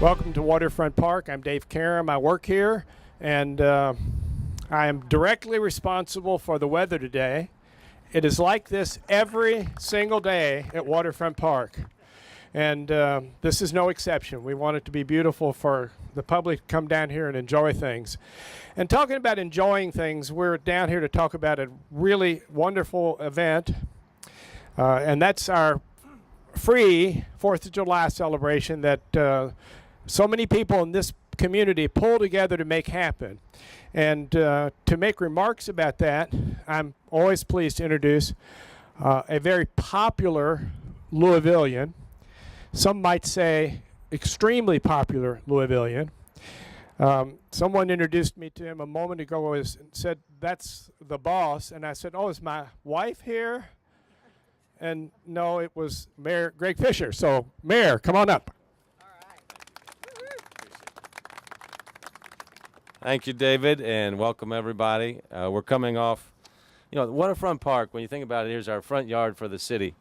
Welcome to Waterfront Park. I'm Dave Karem. I work here, and I am directly responsible for the weather today. It is like this every single day at Waterfront Park, and this is no exception. We want it to be beautiful for the public to come down here and enjoy things. And talking about enjoying things, we're down here to talk about a really wonderful event, and that's our free 4th of July celebration that so many people in this community pull together to make happen. And to make remarks about that, I'm always pleased to introduce a very popular Louisvillian, some might say extremely popular Louisvillian. Someone introduced me to him a moment ago and said, "That's the boss." And I said, "Oh, is my wife here?" And no, it was Mayor Greg Fischer. So, Mayor, come on up. Thank you, David, and welcome everybody. We're coming off, the Waterfront Park, when you think about it, here's our front yard for the city.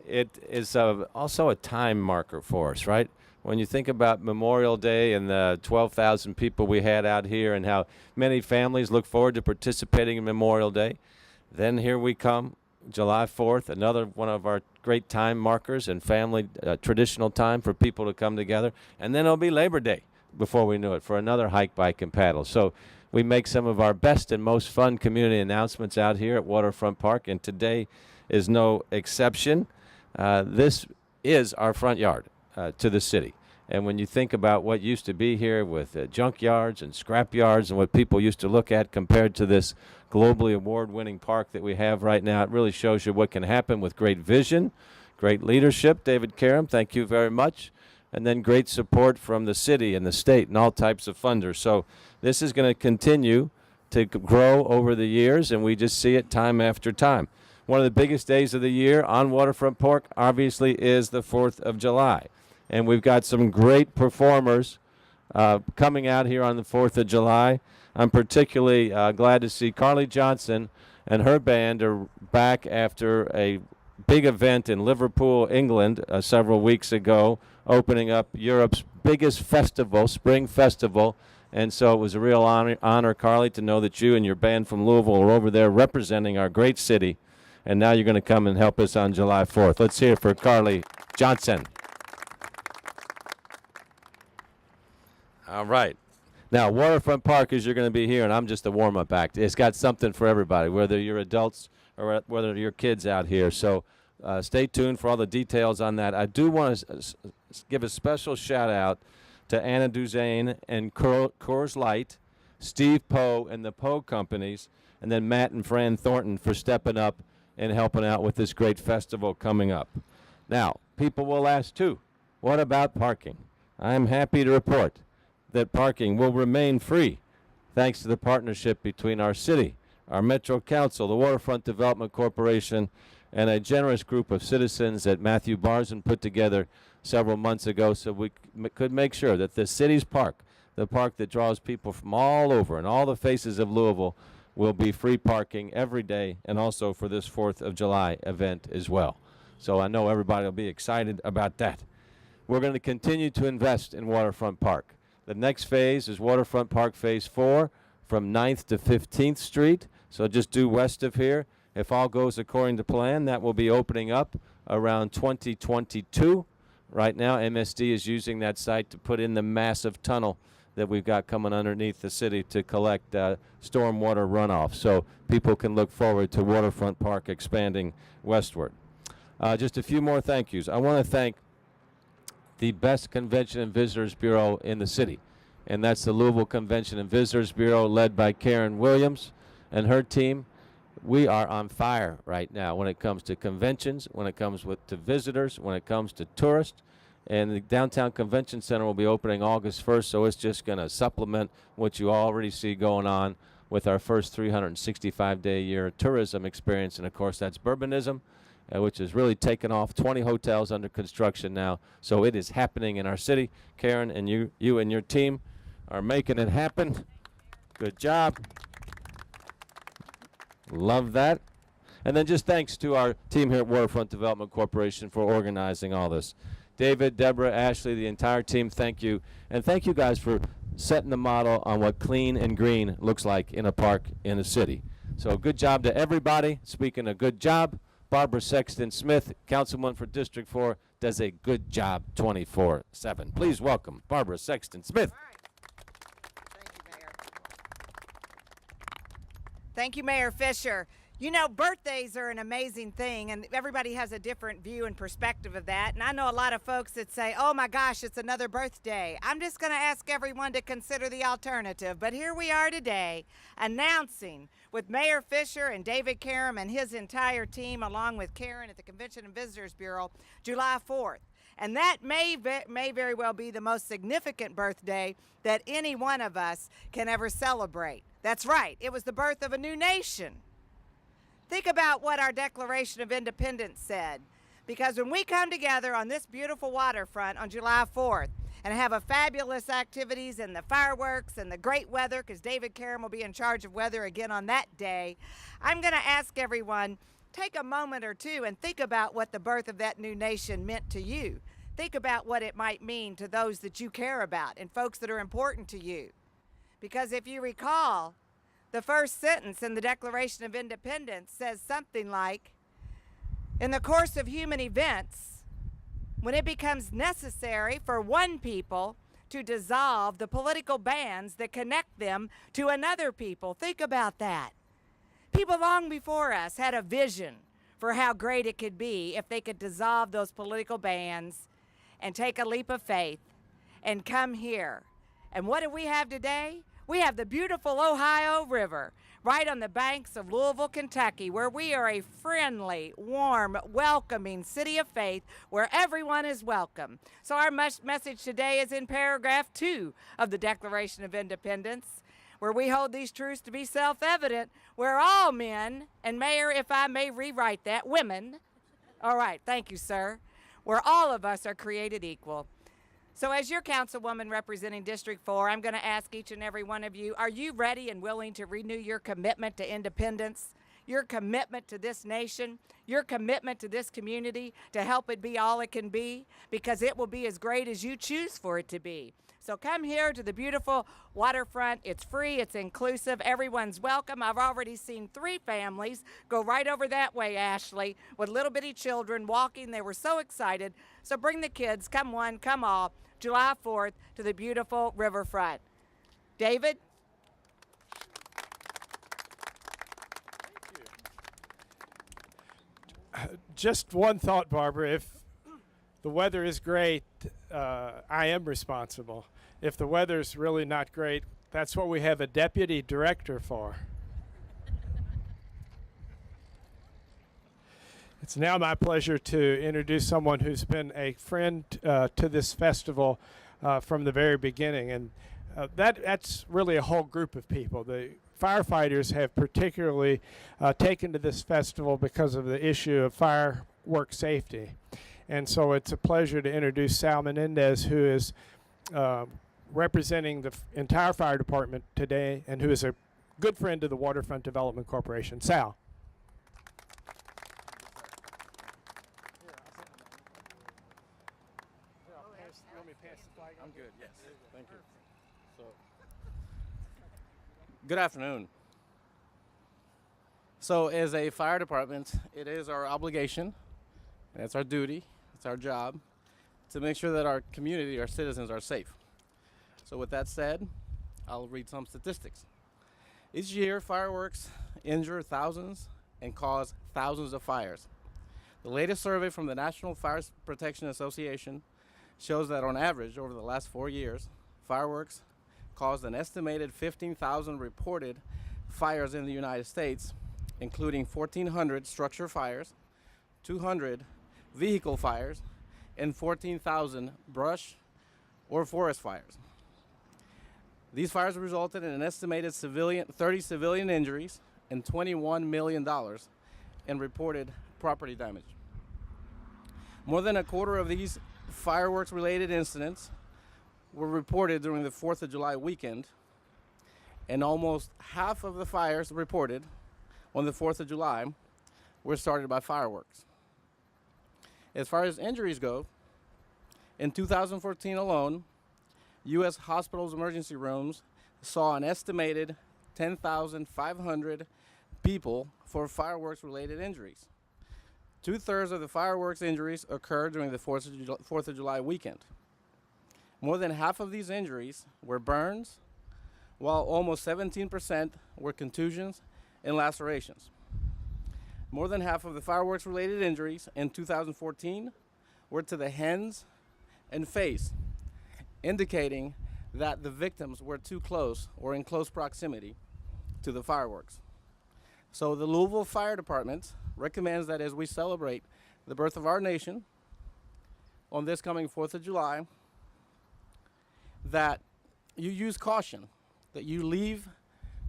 It is also a time marker for us, right? When you think about Memorial Day and the 12,000 people we had out here and how many families look forward to participating in Memorial Day, then here we come, July 4th, another one of our great time markers and family traditional time for people to come together, and then it'll be Labor Day before we knew it for another hike, bike, and paddle. So we make some of our best and most fun community announcements out here at Waterfront Park, and today is no exception. This is our front yard to the city. And when you think about what used to be here with junk yards and scrap yards and what people used to look at compared to this globally award-winning park that we have right now, it really shows you what can happen with great vision, great leadership. David Karem, thank you very much. And then great support from the city and the state and all types of funders. So this is going to continue to grow over the years, and we just see it time after time. One of the biggest days of the year on Waterfront Park, obviously, is the 4th of July. And we've got some great performers coming out here on the 4th of July. I'm particularly glad to see Carly Johnson and her band are back after a big event in Liverpool, England, several weeks ago, opening up Europe's biggest festival, spring festival. And so it was a real honor, Carly, to know that you and your band from Louisville are over there representing our great city. And now you're going to come and help us on July 4th. Let's hear it for Carly Johnson. All right. Now, Waterfront Park, as you're going to be here, and I'm just a warm-up act. It's got something for everybody, whether you're adults or whether you're kids out here. So stay tuned for all the details on that. I do want to give a special shout-out to Anna Duzane and Coors Light, Steve Poe and the Poe Companies, and then Matt and Fran Thornton for stepping up and helping out with this great festival coming up. Now, people will ask, too, what about parking? I'm happy to report that parking will remain free thanks to the partnership between our city, our Metro Council, the Waterfront Development Corporation, and a generous group of citizens that Matthew Barzin put together several months ago so we could make sure that the city's park, the park that draws people from all over and all the faces of Louisville, will be free parking every day and also for this 4th of July event as well. So I know everybody will be excited about that. We're going to continue to invest in Waterfront Park. The next phase is Waterfront Park Phase 4 from 9th to 15th Street. So just due west of here. If all goes according to plan, that will be opening up around 2022. Right now, MSD is using that site to put in the massive tunnel that we've got coming underneath the city to collect stormwater runoff. So people can look forward to Waterfront Park expanding westward. Just a few more thank yous. I want to thank the best Convention and Visitors Bureau in the city, and that's the Louisville Convention and Visitors Bureau led by Karen Williams and her team. We are on fire right now when it comes to conventions, when it comes to visitors, when it comes to tourists. And the Downtown Convention Center will be opening August 1st, so it's just going to supplement what you already see going on with our first 365-day-a-year tourism experience. And, of course, that's Bourbonism, which has really taken off. 20 hotels under construction now. So it is happening in our city. Karen and you and your team are making it happen. Good job. Love that. And then just thanks to our team here at Waterfront Development Corporation for organizing all this. David, Deborah, Ashley, the entire team, thank you. And thank you guys for setting the model on what clean and green looks like in a park in a city. So good job to everybody. Speaking of good job, Barbara Sexton Smith, Councilwoman for District 4, does a good job 24/7. Please welcome Barbara Sexton Smith. All right. Thank you, Mayor. Thank you, Mayor Fischer. You know, birthdays are an amazing thing, and everybody has a different view and perspective of that. And I know a lot of folks that say, oh my gosh, it's another birthday. I'm just going to ask everyone to consider the alternative. But here we are today announcing with Mayor Fischer and David Karem and his entire team, along with Karen at the Convention and Visitors Bureau, July 4th. And that may very well be the most significant birthday that any one of us can ever celebrate. That's right, it was the birth of a new nation. Think about what our Declaration of Independence said, because when we come together on this beautiful waterfront on July 4th and have a fabulous activities and the fireworks and the great weather, because David Karem will be in charge of weather again on that day, I'm going to ask everyone, take a moment or two and think about what the birth of that new nation meant to you. Think about what it might mean to those that you care about and folks that are important to you. Because if you recall, the first sentence in the Declaration of Independence says something like, in the course of human events, when it becomes necessary for one people to dissolve the political bands that connect them to another people. Think about that. People long before us had a vision for how great it could be if they could dissolve those political bands and take a leap of faith and come here. And what do we have today? We have the beautiful Ohio River right on the banks of Louisville, Kentucky, where we are a friendly, warm, welcoming city of faith where everyone is welcome. So our message today is in paragraph 2 of the Declaration of Independence, where we hold these truths to be self-evident, where all men, and Mayor, if I may rewrite that, women, all right, thank you, sir, where all of us are created equal. So as your councilwoman representing District 4, I'm going to ask each and every one of you, are you ready and willing to renew your commitment to independence, your commitment to this nation, your commitment to this community to help it be all it can be? Because it will be as great as you choose for it to be. So come here to the beautiful waterfront. It's free, it's inclusive, everyone's welcome. I've already seen 3 families go right over that way, Ashley, with little bitty children walking. They were so excited. So bring the kids, come one, come all, July 4th to the beautiful riverfront. David? Just one thought, Barbara. If the weather is great, I am responsible. If the weather's really not great, that's what we have a deputy director for. It's now my pleasure to introduce someone who's been a friend to this festival from the very beginning, and that's really a whole group of people. The firefighters have particularly taken to this festival because of the issue of firework safety. And so it's a pleasure to introduce Sal Melendez, who is representing the entire fire department today and who is a good friend to the Waterfront Development Corporation. Sal. I'm good, yes. Thank you. So, good afternoon. So, as a fire department, it is our obligation, and it's our duty, it's our job, to make sure that our community, our citizens are safe. So with that said, I'll read some statistics. Each year, fireworks injure thousands and cause thousands of fires. The latest survey from the National Fire Protection Association shows that on average, over the last 4 years, fireworks caused an estimated 15,000 reported fires in the United States, including 1,400 structure fires, 200 vehicle fires, and 14,000 brush or forest fires. These fires resulted in an estimated 30 civilian injuries and $21 million in reported property damage. More than a quarter of these fireworks-related incidents were reported during the 4th of July weekend, and almost half of the fires reported on the 4th of July were started by fireworks. As far as injuries go, In 2014 alone, U.S. hospitals' emergency rooms saw an estimated 10,500 people for fireworks-related injuries. 2/3 of the fireworks injuries occurred during the 4th of July weekend. More than half of these injuries were burns, while almost 17% were contusions and lacerations. More than half of the fireworks-related injuries in 2014 were to the hands and face, indicating that the victims were too close or in close proximity to the fireworks. So the Louisville Fire Department recommends that as we celebrate the birth of our nation on this coming 4th of July, that you use caution, that you leave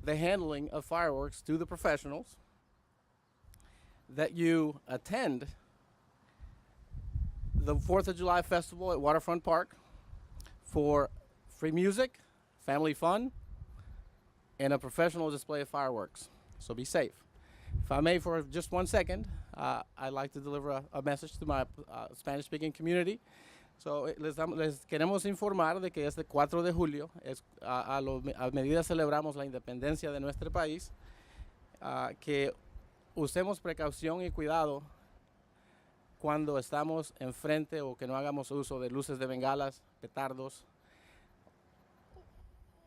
the handling of fireworks to the professionals, that you attend the 4th of July festival at Waterfront Park for free music, family fun, and a professional display of fireworks. So be safe. If I may, for just 1 second, I'd like to deliver a message to my Spanish-speaking community. So les queremos informar de que este 4 de julio, a medida celebramos la independencia de nuestro país, que usemos precaución y cuidado cuando estamos enfrente o que no hagamos uso de luces de bengalas, petardos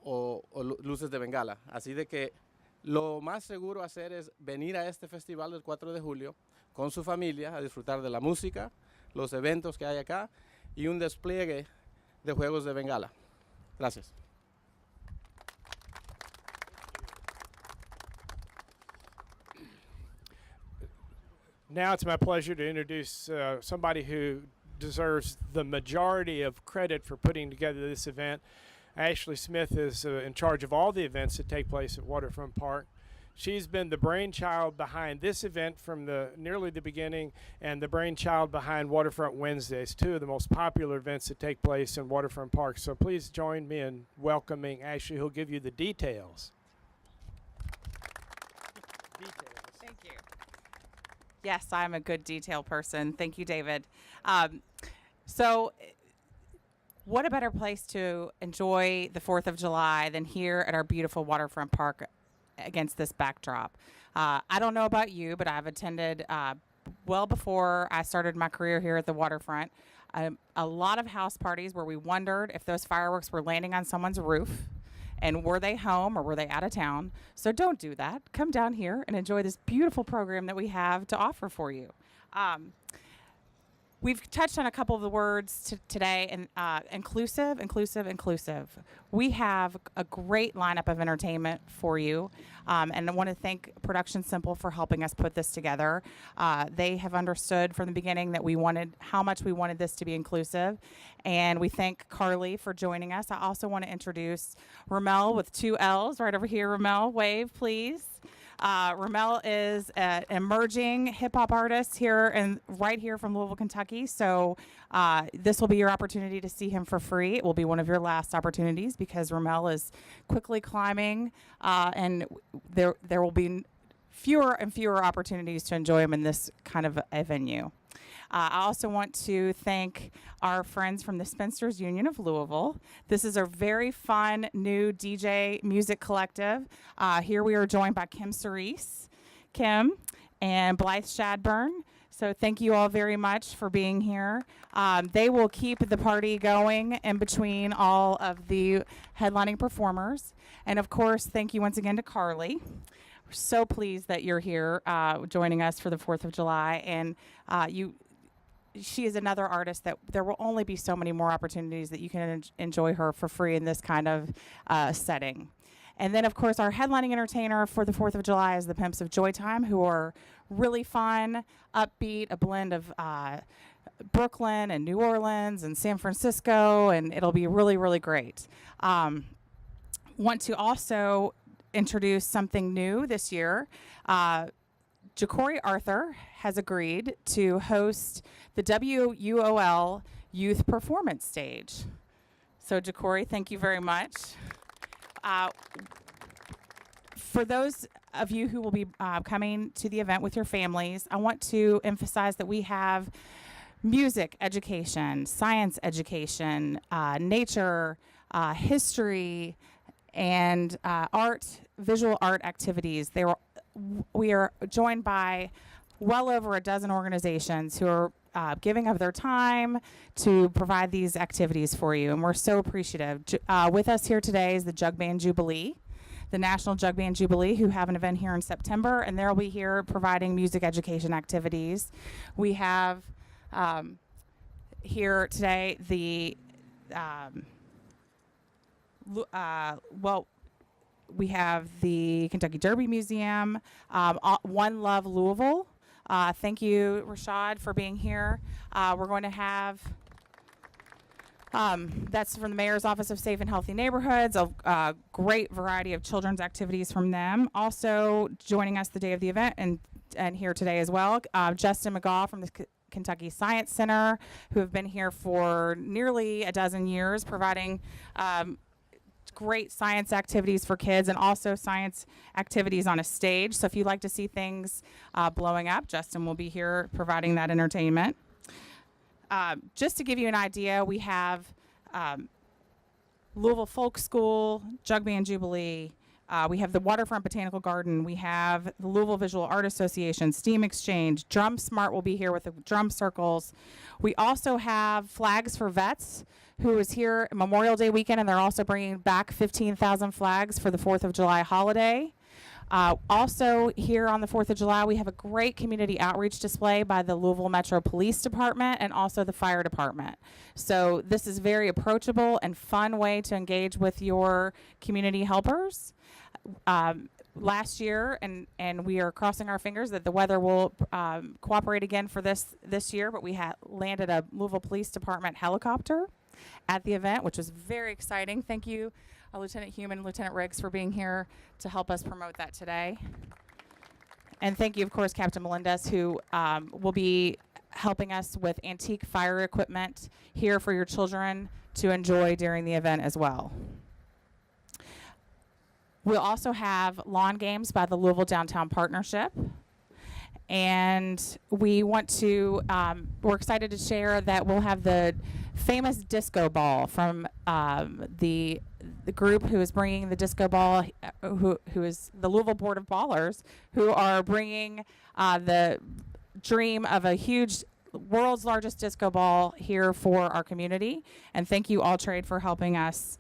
o luces de bengala. Así de que lo más seguro hacer es venir a este festival del 4 de julio con su familia a disfrutar de la música, los eventos que hay acá y un despliegue de juegos de bengala. Gracias. Now it's my pleasure to introduce somebody who deserves the majority of credit for putting together this event. Ashley Smith is in charge of all the events that take place at Waterfront Park. She's been the brainchild behind this event from nearly the beginning, and the brainchild behind Waterfront Wednesdays, two of the most popular events that take place in Waterfront Park. So please join me in welcoming Ashley, who'll give you the details. Thank you. Yes, I'm a good detail person. Thank you, David. So what a better place to enjoy the 4th of July than here at our beautiful Waterfront Park against this backdrop. I don't know about you, but I've attended well before I started my career here at the waterfront, a lot of house parties where we wondered if those fireworks were landing on someone's roof and were they home or were they out of town. So don't do that. Come down here and enjoy this beautiful program that we have to offer for you. We've touched on a couple of the words today, and inclusive. We have a great lineup of entertainment for you, and I want to thank Production Simple for helping us put this together. They have understood from the beginning that how much we wanted this to be inclusive, and we thank Carly for joining us. I also want to introduce Ramel with 2 L's right over here. Ramel, wave, please. Ramel is an emerging hip-hop artist right here from Louisville, Kentucky. So this will be your opportunity to see him for free. It will be one of your last opportunities because Ramel is quickly climbing, and there will be fewer and fewer opportunities to enjoy him in this kind of a venue. I also want to thank our friends from the Spinsters Union of Louisville. This is a very fun new DJ music collective. Here we are joined by Kim Cerise, and Blythe Shadburn. So thank you all very much for being here. They will keep the party going in between all of the headlining performers. And of course, thank you once again to Carly. We're so pleased that you're here joining us for the 4th of July. And she is another artist that there will only be so many more opportunities that you can enjoy her for free in this kind of setting. And then, of course, our headlining entertainer for the 4th of July is the Pimps of Joytime, who are really fun, upbeat, a blend of Brooklyn and New Orleans and San Francisco, and it'll be really, really great. Want to also introduce something new this year. Ja'Cory Arthur has agreed to host the WUOL Youth Performance Stage. So, Ja'Cory, thank you very much. For those of you who will be coming to the event with your families, I want to emphasize that we have music education, science education, nature, history, and visual art activities. We are joined by well over a dozen organizations who are giving of their time to provide these activities for you, and we're so appreciative. With us here today is the Jug Band Jubilee, the National Jug Band Jubilee, who have an event here in September, and they'll be here providing music education activities. We have here today the we have the Kentucky Derby Museum, One Love Louisville. Thank you, Rashad, for being here. We're going to have, that's from the Mayor's Office of Safe and Healthy Neighborhoods, a great variety of children's activities from them. Also joining us the day of the event and here today as well, Justin McGaw from the Kentucky Science Center, who have been here for nearly a dozen years, providing great science activities for kids and also science activities on a stage. So if you'd like to see things blowing up, Justin will be here providing that entertainment. Just to give you an idea, we have Louisville Folk School, Jug Band Jubilee, we have the Waterfront Botanical Garden, we have the Louisville Visual Art Association, STEAM Exchange, Drum Smart will be here with the drum circles. We also have Flags for Vets, who is here Memorial Day weekend, and they're also bringing back 15,000 flags for the 4th of July holiday. Also here on the 4th of July, we have a great community outreach display by the Louisville Metro Police Department and also the Fire Department. So this is very approachable and fun way to engage with your community helpers. Last year, and we are crossing our fingers that the weather will cooperate again for this year, but we landed a Louisville Police Department helicopter at the event, which was very exciting. Thank you, Lieutenant Hume and Lieutenant Riggs, for being here to help us promote that today. And thank you, of course, Captain Melendez, who will be helping us with antique fire equipment here for your children to enjoy during the event as well. We'll also have lawn games by the Louisville Downtown Partnership. And we want to, we're excited to share that we'll have the famous disco ball from the group who is bringing the disco ball, who is the Louisville Board of Ballers, who are bringing the dream of a huge world's largest disco ball here for our community. And thank you, All Trade, for helping us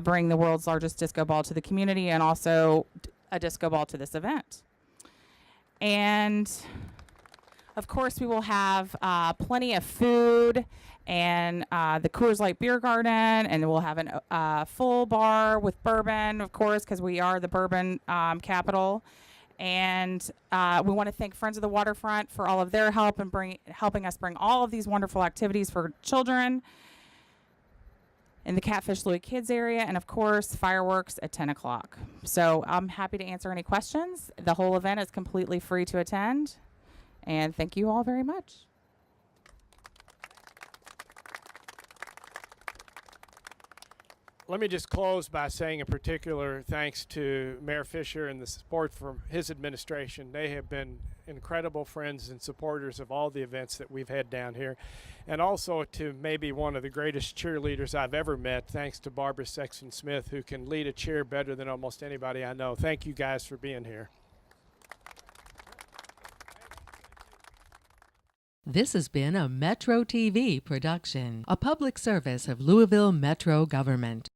bring the world's largest disco ball to the community and also a disco ball to this event. And of course, we will have plenty of food and the Coors Light Beer Garden, and we'll have a full bar with bourbon, of course, because we are the bourbon capital. And we want to thank Friends of the Waterfront for all of their help in helping us bring all of these wonderful activities for children in the Catfish Louis Kids area, and of course, fireworks at 10 o'clock. So I'm happy to answer any questions. The whole event is completely free to attend, and thank you all very much. Let me just close by saying a particular thanks to Mayor Fischer and the support from his administration. They have been incredible friends and supporters of all the events that we've had down here. And also to maybe one of the greatest cheerleaders I've ever met, thanks to Barbara Sexton Smith, who can lead a cheer better than almost anybody I know. Thank you guys for being here. This has been a Metro TV production, a public service of Louisville Metro government.